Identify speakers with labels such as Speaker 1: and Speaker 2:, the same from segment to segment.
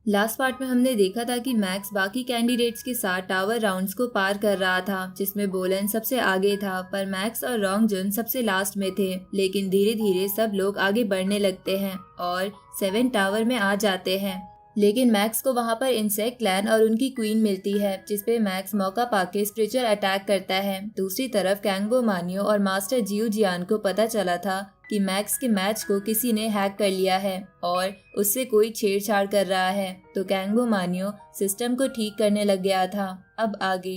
Speaker 1: Last part में हमने देखा था कि मैक्स बाकी कैंडिडेट्स के साथ टावर राउंड्स को पार कर रहा था, जिसमें बोलन सबसे आगे था, पर मैक्स और रोंग जुन सबसे लास्ट में थे। लेकिन धीरे धीरे सब लोग आगे बढ़ने लगते हैं और 7 टावर में आ जाते हैं। लेकिन मैक्स को वहां पर इंसेक्ट क्लैन और उनकी क्वीन मिलती है, जिसपे मैक्स मौका पाके स्पिरिचुअल अटैक करता है। दूसरी तरफ कैंगबो मानियो और मास्टर जियो जियान को पता चला था कि मैक्स के मैच को किसी ने हैक कर लिया है और उससे कोई छेड़छाड़ कर रहा है, तो कैंगबो मानियो सिस्टम को ठीक करने लग गया था। अब आगे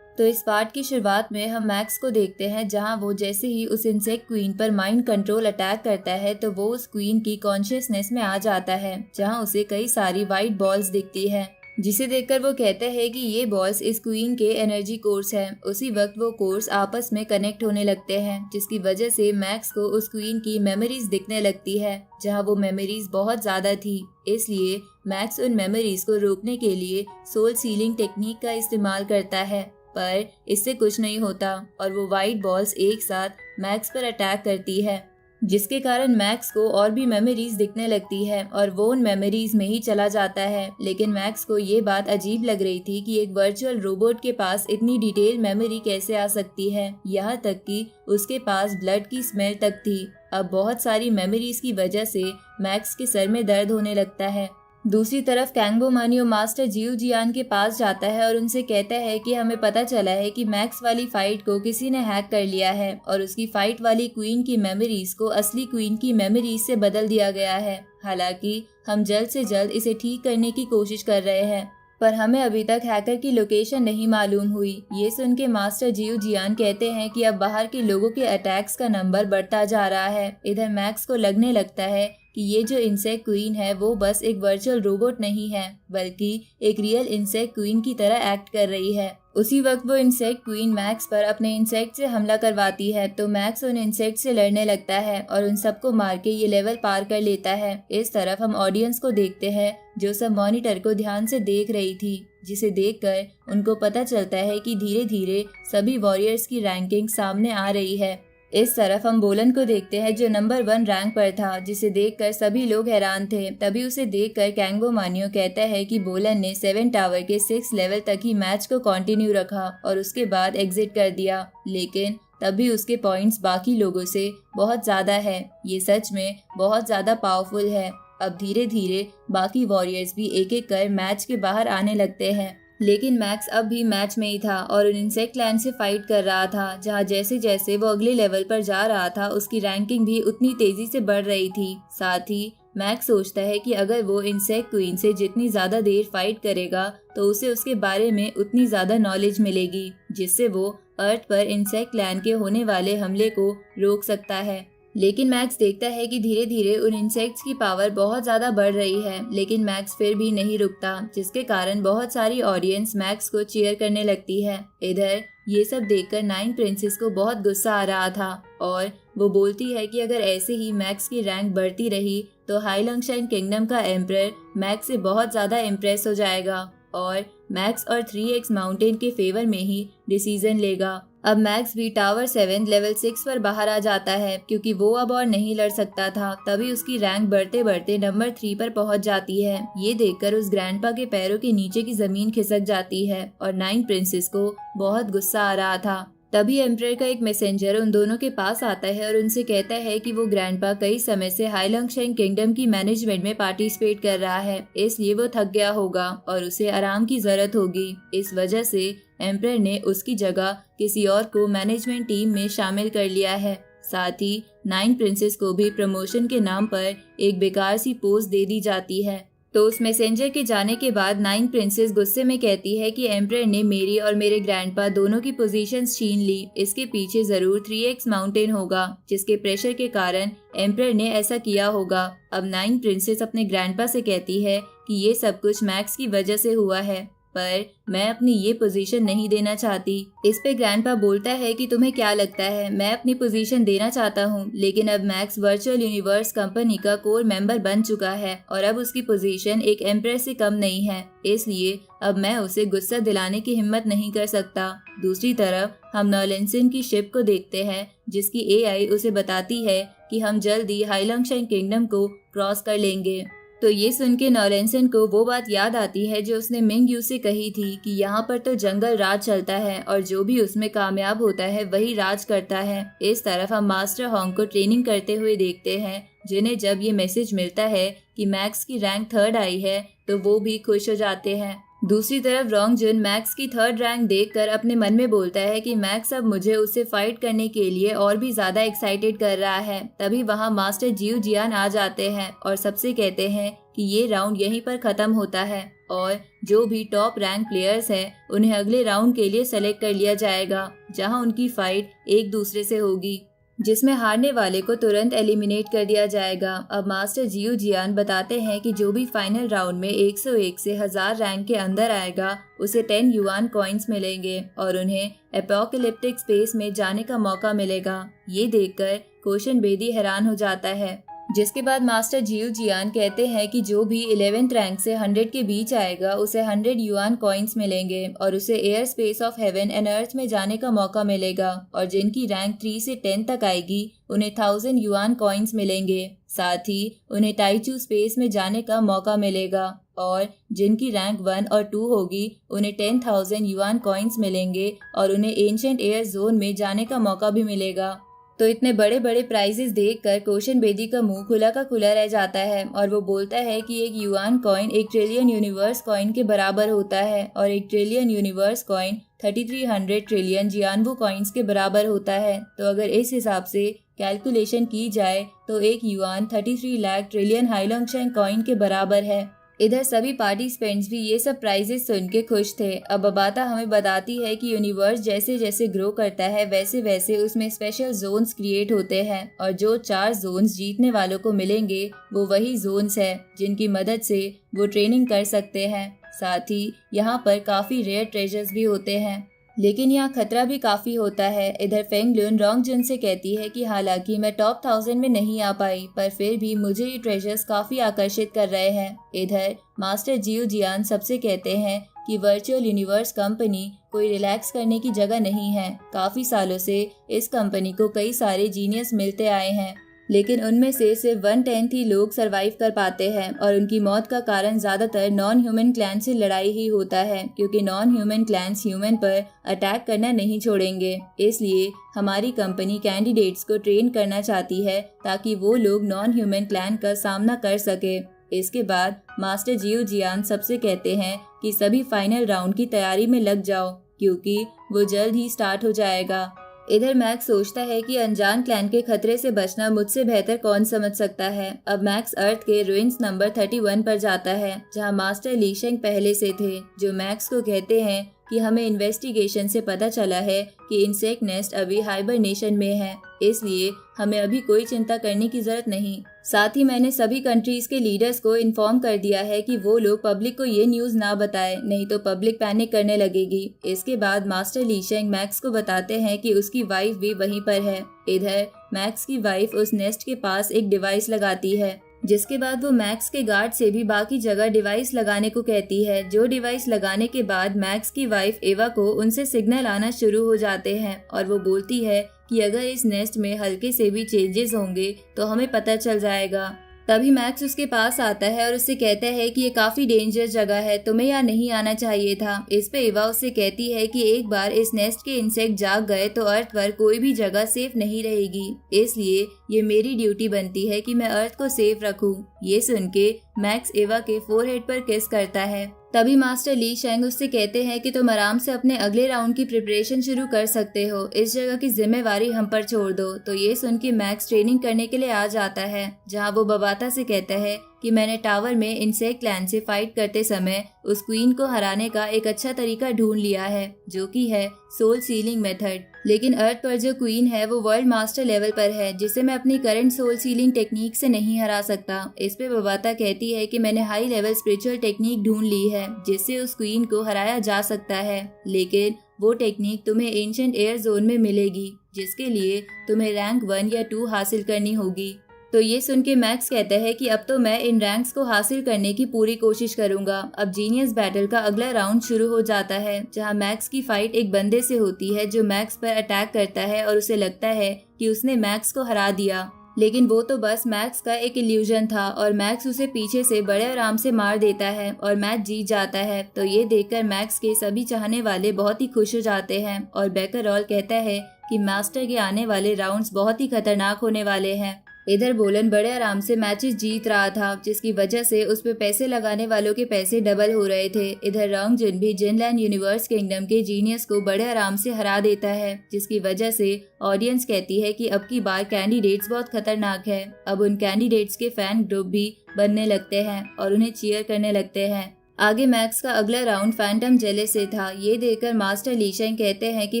Speaker 1: तो इस पार्ट की शुरुआत में हम मैक्स को देखते हैं, जहां वो जैसे ही उस इंसेक्ट क्वीन पर माइंड कंट्रोल अटैक करता है तो वो उस क्वीन की कॉन्शियसनेस में आ जाता है, जहां उसे कई सारी वाइट बॉल्स दिखती है, जिसे देखकर वो कहता है कि ये बॉल्स इस क्वीन के एनर्जी कोर्स हैं। उसी वक्त वो कोर्स आपस में कनेक्ट होने लगते हैं, जिसकी वजह से मैक्स को उस क्वीन की मेमोरीज दिखने लगती है, जहां वो मेमोरीज बहुत ज्यादा थी। इसलिए मैक्स उन मेमोरीज को रोकने के लिए सोल सीलिंग टेक्निक का इस्तेमाल करता है, पर इससे कुछ नहीं होता और वो वाइट बॉल्स एक साथ मैक्स पर अटैक करती है, जिसके कारण मैक्स को और भी मेमोरीज दिखने लगती है और वो उन मेमोरीज में ही चला जाता है। लेकिन मैक्स को ये बात अजीब लग रही थी कि एक वर्चुअल रोबोट के पास इतनी डिटेल मेमोरी कैसे आ सकती है, यहाँ तक कि उसके पास ब्लड की स्मेल तक थी। अब बहुत सारी मेमोरीज की वजह से मैक्स के सर में दर्द होने लगता है। दूसरी तरफ कैंगबो मानियो मास्टर जियो जियान के पास जाता है और उनसे कहता है कि हमें पता चला है कि मैक्स वाली फाइट को किसी ने हैक कर लिया है और उसकी फाइट वाली क्वीन की मेमोरीज को असली क्वीन की मेमोरीज से बदल दिया गया है। हालांकि हम जल्द से जल्द इसे ठीक करने की कोशिश कर रहे हैं, पर हमें अभी तक हैकर की लोकेशन नहीं मालूम हुई। ये सुन के मास्टर जियो जियान कहते हैं कि अब बाहर के लोगों के अटैक्स का नंबर बढ़ता जा रहा है। इधर मैक्स को लगने लगता है कि ये जो इंसेक्ट क्वीन है वो बस एक वर्चुअल रोबोट नहीं है, बल्कि एक रियल इंसेक्ट क्वीन की तरह एक्ट कर रही है। उसी वक्त वो इंसेक्ट क्वीन मैक्स पर अपने इंसेक्ट से हमला करवाती है, तो मैक्स उन इंसेक्ट से लड़ने लगता है और उन सबको मार के ये लेवल पार कर लेता है। इस तरफ हम ऑडियंस को देखते हैं, जो सब मॉनिटर को ध्यान से देख रही थी, जिसे देखकर उनको पता चलता है कि धीरे धीरे सभी वॉरियर्स की रैंकिंग सामने आ रही है। इस तरफ हम बोलन को देखते हैं, जो नंबर 1 रैंक पर था, जिसे देखकर सभी लोग हैरान थे। तभी उसे देखकर कैंगबो मानियो कहता है कि बोलन ने 7 टावर के 6 लेवल तक ही मैच को कंटिन्यू रखा और उसके बाद एग्जिट कर दिया, लेकिन तब भी उसके पॉइंट्स बाकी लोगों से बहुत ज्यादा है। ये सच में बहुत ज्यादा पावरफुल है। अब धीरे धीरे बाकी वॉरियर्स भी एक एक कर मैच के बाहर आने लगते हैं, लेकिन मैक्स अब भी मैच में ही था और उन इंसेक्ट क्लैन से फाइट कर रहा था, जहां जैसे जैसे वो अगले लेवल पर जा रहा था उसकी रैंकिंग भी उतनी तेजी से बढ़ रही थी। साथ ही मैक्स सोचता है कि अगर वो इंसेक्ट क्वीन से जितनी ज्यादा देर फाइट करेगा तो उसे उसके बारे में उतनी ज्यादा नॉलेज मिलेगी, जिससे वो अर्थ पर इंसेक्ट क्लैन के होने वाले हमले को रोक सकता है। लेकिन मैक्स देखता है कि धीरे धीरे उन इंसेक्ट्स की पावर बहुत ज्यादा बढ़ रही है, लेकिन मैक्स फिर भी नहीं रुकता, जिसके कारण बहुत सारी ऑडियंस मैक्स को चीयर करने लगती है। इधर ये सब देखकर 9 प्रिंसेस को बहुत गुस्सा आ रहा था और वो बोलती है कि अगर ऐसे ही मैक्स की रैंक बढ़ती रही तो हाई लंगशाइन किंगडम का एम्परर मैक्स से बहुत ज्यादा इम्प्रेस हो जाएगा और मैक्स और 3x माउंटेन के फेवर में ही डिसीजन लेगा। अब मैक्स भी टावर 7 लेवल 6 पर बाहर आ जाता है, क्योंकि वो अब और नहीं लड़ सकता था। तभी उसकी रैंक बढ़ते बढ़ते नंबर 3 पर पहुंच जाती है। ये देखकर उस ग्रैंडपा के पैरों के नीचे की जमीन खिसक जाती है और 9 प्रिंसेस को बहुत गुस्सा आ रहा था। तभी एम्परर का एक मैसेंजर उन दोनों के पास आता है और उनसे कहता है कि वो ग्रैंडपा कई समय से हाई लंगशाइन किंगडम की मैनेजमेंट में पार्टिसिपेट कर रहा है, इसलिए वो थक गया होगा और उसे आराम की जरूरत होगी। इस वजह से एम्परर ने उसकी जगह किसी और को मैनेजमेंट टीम में शामिल कर लिया है। साथ ही 9 प्रिंसेस को भी प्रमोशन के नाम पर एक बेकार सी पोस्ट दे दी जाती है। तो उस मैसेंजर के जाने के बाद 9 प्रिंसेस गुस्से में कहती है कि एम्परर ने मेरी और मेरे ग्रैंडपा दोनों की पोजीशंस छीन ली। इसके पीछे जरूर 3x माउंटेन होगा, जिसके प्रेशर के कारण एम्परर ने ऐसा किया होगा। अब 9 प्रिंसेस अपने ग्रैंडपा से कहती है कि ये सब कुछ मैक्स की वजह से हुआ है, पर मैं अपनी ये पोजीशन नहीं देना चाहती। इस पे ग्रैंडपा बोलता है कि तुम्हें क्या लगता है, मैं अपनी पोजीशन देना चाहता हूँ, लेकिन अब मैक्स वर्चुअल यूनिवर्स कंपनी का कोर मेंबर बन चुका है और अब उसकी पोजीशन एक एम्प्रेस से कम नहीं है, इसलिए अब मैं उसे गुस्सा दिलाने की हिम्मत नहीं कर सकता। दूसरी तरफ हम नॉलेंसन की शिप को देखते हैं, जिसकी AI उसे बताती है कि हम जल्द ही हाई लंगशाइन किंगडम को क्रॉस कर लेंगे। तो ये सुन के नॉलेंसन को वो बात याद आती है जो उसने मिंग यू से कही थी कि यहाँ पर तो जंगल राज चलता है और जो भी उसमें कामयाब होता है वही राज करता है। इस तरफ हम मास्टर होंग को ट्रेनिंग करते हुए देखते हैं, जिन्हें जब ये मैसेज मिलता है कि मैक्स की रैंक 3rd आई है तो वो भी खुश हो जाते हैं। दूसरी तरफ रोंग जुन मैक्स की 3rd रैंक देखकर अपने मन में बोलता है कि मैक्स अब मुझे उससे फाइट करने के लिए और भी ज्यादा एक्साइटेड कर रहा है। तभी वहाँ मास्टर जियो जियान आ जाते हैं और सबसे कहते हैं कि ये राउंड यहीं पर खत्म होता है और जो भी टॉप रैंक प्लेयर्स हैं उन्हें अगले राउंड के लिए सेलेक्ट कर लिया जाएगा, जहां उनकी फाइट एक दूसरे से होगी, जिसमें हारने वाले को तुरंत एलिमिनेट कर दिया जाएगा। अब मास्टर जियो जियान बताते हैं कि जो भी फाइनल राउंड में 101 से 1000 रैंक के अंदर आएगा उसे 10 युआन कॉइन्स मिलेंगे और उन्हें एपोकलिप्टिक स्पेस में जाने का मौका मिलेगा। ये देखकर कोशन बेदी हैरान हो जाता है, जिसके बाद मास्टर जियो जियान कहते हैं कि जो भी 11th रैंक से 100 के बीच आएगा उसे 100 युआन कॉइन्स मिलेंगे और उसे air space of heaven and earth में जाने का मौका मिलेगा और जिनकी रैंक 3 से 10 तक आएगी उन्हें 1000 युआन कॉइन्स मिलेंगे। साथ ही उन्हें टाइचू स्पेस में जाने का मौका मिलेगा और जिनकी रैंक 1 और 2 होगी उन्हें 10,000 युआन कॉइन्स मिलेंगे और उन्हें एंशिएंट एयर जोन में जाने का मौका भी मिलेगा। तो इतने बड़े बड़े प्राइजेस देखकर कोशन बेदी का मुंह खुला का खुला रह जाता है और वो बोलता है कि एक yuan coin 1 trillion universe coin के बराबर होता है और 1 trillion universe coin 3300 trillion Jianwu coins के बराबर होता है। तो अगर इस हिसाब से कैलकुलेशन की जाए तो एक युआन 33 लाख ट्रिलियन हाइलोंगशेंग कॉइन के बराबर है। इधर सभी पार्टिसिपेंट्स भी ये सब प्राइजेस सुन के खुश थे। अब बबाता हमें बताती है कि यूनिवर्स जैसे जैसे ग्रो करता है वैसे वैसे उसमें स्पेशल जोन्स क्रिएट होते हैं और जो 4 जोन्स जीतने वालों को मिलेंगे वो वही जोन्स है जिनकी मदद से वो ट्रेनिंग कर सकते हैं। साथ ही यहाँ पर काफी रेयर ट्रेजर्स भी होते हैं, लेकिन यहाँ खतरा भी काफी होता है। इधर फेंग लुन रोंग जुन से कहती है कि हालांकि मैं टॉप 1000 में नहीं आ पाई पर फिर भी मुझे ये ट्रेजर्स काफी आकर्षित कर रहे हैं। इधर मास्टर जियो जियान सबसे कहते हैं कि वर्चुअल यूनिवर्स कंपनी कोई रिलैक्स करने की जगह नहीं है। काफी सालों से इस कंपनी को कई सारे जीनियस मिलते आए हैं, लेकिन उनमें से सिर्फ 1/10 ही लोग सरवाइव कर पाते हैं और उनकी मौत का कारण ज्यादातर नॉन ह्यूमन क्लैन से लड़ाई ही होता है, क्योंकि नॉन ह्यूमन क्लैंस ह्यूमन पर अटैक करना नहीं छोड़ेंगे। इसलिए हमारी कंपनी कैंडिडेट्स को ट्रेन करना चाहती है ताकि वो लोग नॉन ह्यूमन क्लैन का सामना कर सके। इसके बाद मास्टर जियो जियान सबसे कहते हैं कि सभी फाइनल राउंड की तैयारी में लग जाओ क्योंकि वो जल्द ही स्टार्ट हो जाएगा। इधर मैक्स सोचता है कि अनजान क्लैन के खतरे से बचना मुझसे बेहतर कौन समझ सकता है। अब मैक्स अर्थ के रुइंस नंबर 31 पर जाता है जहां मास्टर ली शेंग पहले से थे, जो मैक्स को कहते हैं कि हमें इन्वेस्टिगेशन से पता चला है कि इंसेक्ट नेस्ट अभी हाइबरनेशन में है, इसलिए हमें अभी कोई चिंता करने की जरूरत नहीं। साथ ही मैंने सभी कंट्रीज के लीडर्स को इन्फॉर्म कर दिया है कि वो लोग पब्लिक को ये न्यूज ना बताए, नहीं तो पब्लिक पैनिक करने लगेगी। इसके बाद मास्टर ली शेंग मैक्स को बताते हैं कि उसकी वाइफ भी वहीं पर है। इधर मैक्स की वाइफ उस नेस्ट के पास एक डिवाइस लगाती है, जिसके बाद वो मैक्स के गार्ड से भी बाकी जगह डिवाइस लगाने को कहती है। जो डिवाइस लगाने के बाद मैक्स की वाइफ एवा को उनसे सिग्नल आना शुरू हो जाते हैं और वो बोलती है कि अगर इस नेस्ट में हल्के से भी चेंजेस होंगे तो हमें पता चल जाएगा। तभी मैक्स उसके पास आता है और उससे कहता है कि ये काफी डेंजरस जगह है, तुम्हें यहाँ नहीं आना चाहिए था। इस पे एवा उससे कहती है कि एक बार इस नेस्ट के इंसेक्ट जाग गए तो अर्थ पर कोई भी जगह सेफ नहीं रहेगी, इसलिए ये मेरी ड्यूटी बनती है कि मैं अर्थ को सेफ रखूं। ये सुन के मैक्स एवा के फोरहेड पर किस करता है। तभी मास्टर ली शेंग उससे कहते हैं कि तुम आराम से अपने अगले राउंड की प्रिपरेशन शुरू कर सकते हो, इस जगह की जिम्मेवारी हम पर छोड़ दो। तो ये सुन के मैक्स ट्रेनिंग करने के लिए आ जाता है, जहां वो बबाता से कहता है कि मैंने टावर में इंसेक्ट क्लैन से फाइट करते समय उस क्वीन को हराने का एक अच्छा तरीका ढूंढ लिया है, जो कि है सोल सीलिंग मेथड। लेकिन अर्थ पर जो क्वीन है वो वर्ल्ड मास्टर लेवल पर है, जिसे मैं अपनी करंट सोल सीलिंग टेक्निक से नहीं हरा सकता। इस पे बबाता कहती है कि मैंने हाई लेवल स्पिरिचुअल टेक्निक ढूंढ ली है जिससे उस क्वीन को हराया जा सकता है, लेकिन वो टेक्निक तुम्हें एंशिएंट एयर जोन में मिलेगी, जिसके लिए तुम्हें रैंक 1 या 2 हासिल करनी होगी। तो ये सुन के मैक्स कहता है कि अब तो मैं इन रैंक्स को हासिल करने की पूरी कोशिश करूंगा। अब जीनियस बैटल का अगला राउंड शुरू हो जाता है, जहां मैक्स की फाइट एक बंदे से होती है जो मैक्स पर अटैक करता है और उसे लगता है कि उसने मैक्स को हरा दिया। लेकिन वो तो बस मैक्स का एक इल्यूजन था और मैक्स उसे पीछे से बड़े आराम से मार देता है और मैच जीत जाता है। तो ये देखकर मैक्स के सभी चाहने वाले बहुत ही खुश हो जाते हैं और बेकरॉल कहता है कि मास्टर के आने वाले राउंड्स बहुत ही खतरनाक होने वाले हैं। इधर बोलन बड़े आराम से मैचेस जीत रहा था, जिसकी वजह से उस पे पैसे लगाने वालों के पैसे डबल हो रहे थे। इधर रॉन्ग जुन भी जिनलैंड यूनिवर्स किंगडम के जीनियस को बड़े आराम से हरा देता है, जिसकी वजह से ऑडियंस कहती है कि अब की बार कैंडिडेट्स बहुत खतरनाक है। अब उन कैंडिडेट्स के फैन ग्रुप भी बनने लगते हैं और उन्हें चीयर करने लगते हैं। आगे मैक्स का अगला राउंड फैंटम जेलिस से था। ये देखकर मास्टर ली शेंग कहते हैं कि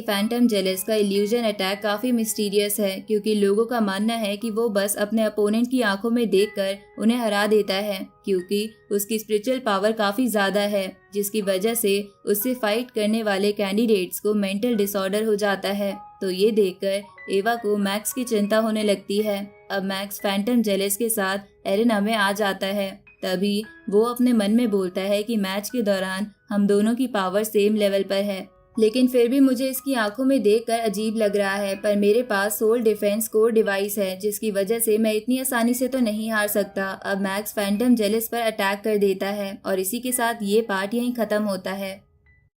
Speaker 1: फैंटम जेलिस का इल्यूजन अटैक काफी मिस्टीरियस है, क्योंकि लोगों का मानना है कि वो बस अपने अपोनेंट की आंखों में देखकर उन्हें हरा देता है, क्योंकि उसकी स्पिरिचुअल पावर काफी ज्यादा है, जिसकी वजह से उससे फाइट करने वाले कैंडिडेट्स को मेंटल डिसऑर्डर हो जाता है। तो ये देखकर एवा को मैक्स की चिंता होने लगती है। अब मैक्स फैंटम जेलिस के साथ एरेना में आ जाता है। तभी वो अपने मन में बोलता है कि मैच के दौरान हम दोनों की पावर सेम लेवल पर है, लेकिन फिर भी मुझे इसकी आंखों में देखकर अजीब लग रहा है। पर मेरे पास सोल डिफेंस कोर डिवाइस है, जिसकी वजह से मैं इतनी आसानी से तो नहीं हार सकता। अब मैक्स फैंटम जेलिस पर अटैक कर देता है और इसी के साथ ये पार्ट यहीं खत्म होता है।